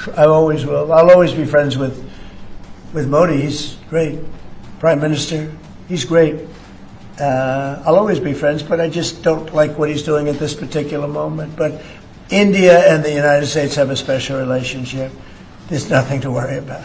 I always will. I'll always be friends with Modi. He's great. Prime Minister. He's great. I'll always be friends, but I just don't like what he's doing at this particular moment. But India and the United States have a special relationship. There's nothing to worry about.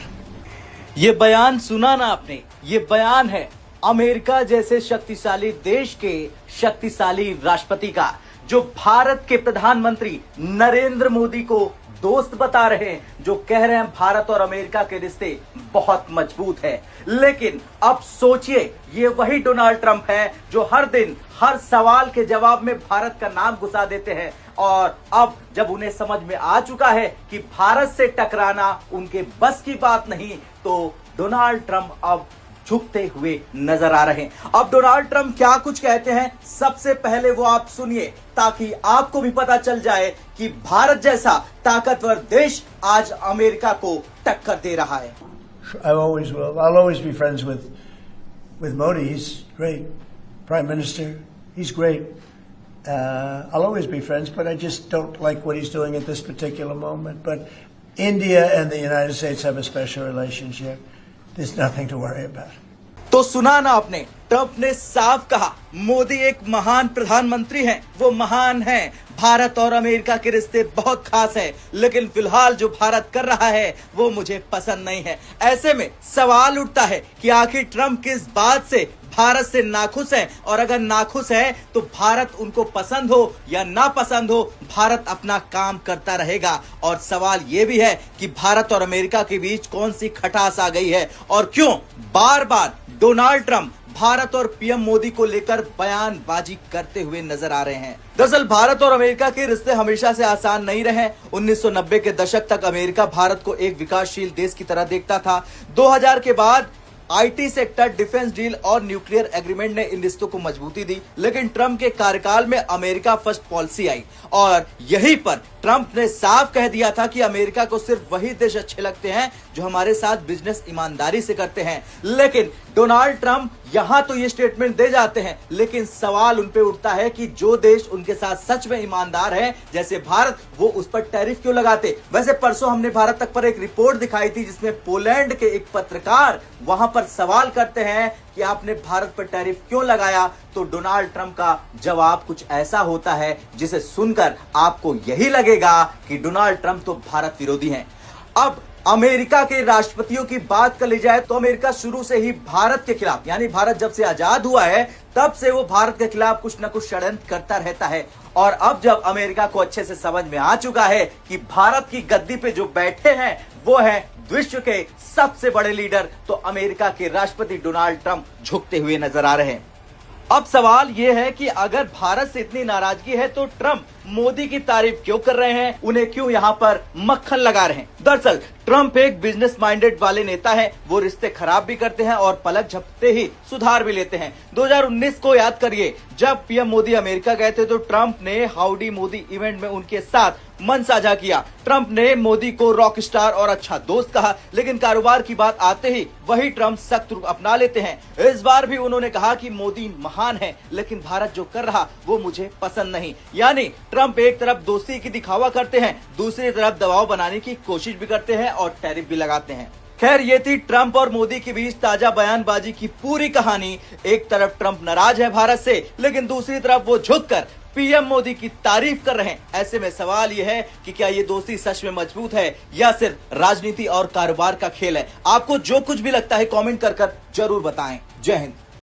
ये बयान सुना ना आपने? ये बयान है America जैसे शक्तिशाली देश के शक्तिशाली राष्ट्रपति का, जो भारत के प्रधानमंत्री नरेंद्र मोदी को दोस्त बता रहे हैं, जो कह रहे हैं भारत और अमेरिका के रिश्ते बहुत मजबूत है। लेकिन अब सोचिए, ये वही डोनाल्ड ट्रंप है जो हर दिन हर सवाल के जवाब में भारत का नाम घुसा देते हैं, और अब जब उन्हें समझ में आ चुका है कि भारत से टकराना उनके बस की बात नहीं, तो डोनाल्ड ट्रंप अब झुकते हुए नजर आ रहे हैं। अब डोनाल्ड ट्रंप क्या कुछ कहते हैं, सबसे पहले वो आप सुनिए, ताकि आपको भी पता चल जाए कि भारत जैसा ताकतवर देश आज अमेरिका को टक्कर दे रहा है। I always will. I'll always be friends with Modi. He's great. Prime Minister. He's great. I'll always be friends, but I just don't like what he's doing at this particular moment. But India and the United States have a special relationship. There's nothing to worry about. तो सुना ना आपने, Trump ने साफ कहा मोदी एक महान प्रधानमंत्री हैं, वो महान हैं, भारत और अमेरिका के रिश्ते बहुत खास हैं, लेकिन फिलहाल जो भारत कर रहा है वो मुझे पसंद नहीं है। ऐसे में सवाल उठता है कि आखिर ट्रंप किस बात से भारत से नाखुश है, और अगर नाखुश है तो भारत उनको पसंद हो या ना पसंद हो, भारत अपना काम करता रहेगा। और सवाल यह भी है कि भारत और अमेरिका के बीच कौन सी खटास आ गई है, और क्यों बार बार डोनाल्ड ट्रंप भारत और पीएम मोदी को लेकर बयानबाजी करते हुए नजर आ रहे हैं। दरअसल भारत और अमेरिका के रिश्ते हमेशा से आसान नहीं रहे। 1990 के दशक तक अमेरिका भारत को एक विकासशील देश की तरह देखता था। 2000 के बाद आईटी सेक्टर, डिफेंस डील और न्यूक्लियर एग्रीमेंट ने इन रिश्तों को मजबूती दी, लेकिन ट्रंप के कार्यकाल में अमेरिका फर्स्ट पॉलिसी आई, और यहीं पर ट्रंप ने साफ कह दिया था कि अमेरिका को सिर्फ वही देश अच्छे लगते हैं जो हमारे साथ बिजनेस ईमानदारी से करते हैं। लेकिन डोनाल्ड ट्रंप यहां तो ये स्टेटमेंट दे जाते हैं, लेकिन सवाल उन पे उठता है कि जो देश उनके साथ सच में ईमानदार है जैसे भारत, वो उस पर टैरिफ क्यों लगाते। वैसे परसों हमने भारत तक पर एक रिपोर्ट दिखाई थी जिसमें पोलैंड के एक पत्रकार वहां पर सवाल करते हैं कि आपने भारत पर टैरिफ क्यों लगाया, तो डोनाल्ड ट्रंप का जवाब कुछ ऐसा होता है जिसे सुनकर आपको यही लगेगा कि डोनाल्ड ट्रंप तो भारत विरोधी हैं। अब अमेरिका के राष्ट्रपतियों की बात कर ली जाए तो अमेरिका शुरू से ही भारत के खिलाफ, यानी भारत जब से आजाद हुआ है तब से वो भारत के खिलाफ कुछ न कुछ षड्यंत्र करता रहता है। और अब जब अमेरिका को अच्छे से समझ में आ चुका है कि भारत की गद्दी पे जो बैठे हैं वो है विश्व के सबसे बड़े लीडर, तो अमेरिका के राष्ट्रपति डोनाल्ड ट्रंप झुकते हुए नजर आ रहे हैं। अब सवाल यह है कि अगर भारत से इतनी नाराजगी है तो ट्रंप मोदी की तारीफ क्यों कर रहे हैं, उन्हें क्यों यहां पर मक्खन लगा रहे हैं। दरअसल ट्रंप एक बिजनेस माइंडेड वाले नेता है, वो रिश्ते खराब भी करते हैं और पलक झपकते ही सुधार भी लेते हैं। 2019 को याद करिए, जब पीएम मोदी अमेरिका गए थे तो ट्रंप ने हाउडी मोदी इवेंट में उनके साथ मन साझा किया। ट्रंप ने मोदी को रॉक स्टार और अच्छा दोस्त कहा, लेकिन कारोबार की बात आते ही वही ट्रंप सख्त रुख अपना लेते हैं। इस बार भी उन्होंने कहा कि मोदी महान है, लेकिन भारत जो कर रहा वो मुझे पसंद नहीं। यानी ट्रंप एक तरफ दोस्ती की दिखावा करते हैं, दूसरी तरफ दबाव बनाने की कोशिश भी करते हैं और टैरिफ भी लगाते हैं। खैर, ये थी ट्रंप और मोदी के बीच ताजा बयानबाजी की पूरी कहानी। एक तरफ ट्रंप नाराज है भारत से, लेकिन दूसरी तरफ वो झुककर पीएम मोदी की तारीफ कर रहे हैं। ऐसे में सवाल यह है कि क्या ये दोस्ती सच में मजबूत है या सिर्फ राजनीति और कारोबार का खेल है। आपको जो कुछ भी लगता है कमेंट कर जरूर बताएं। जय हिंद।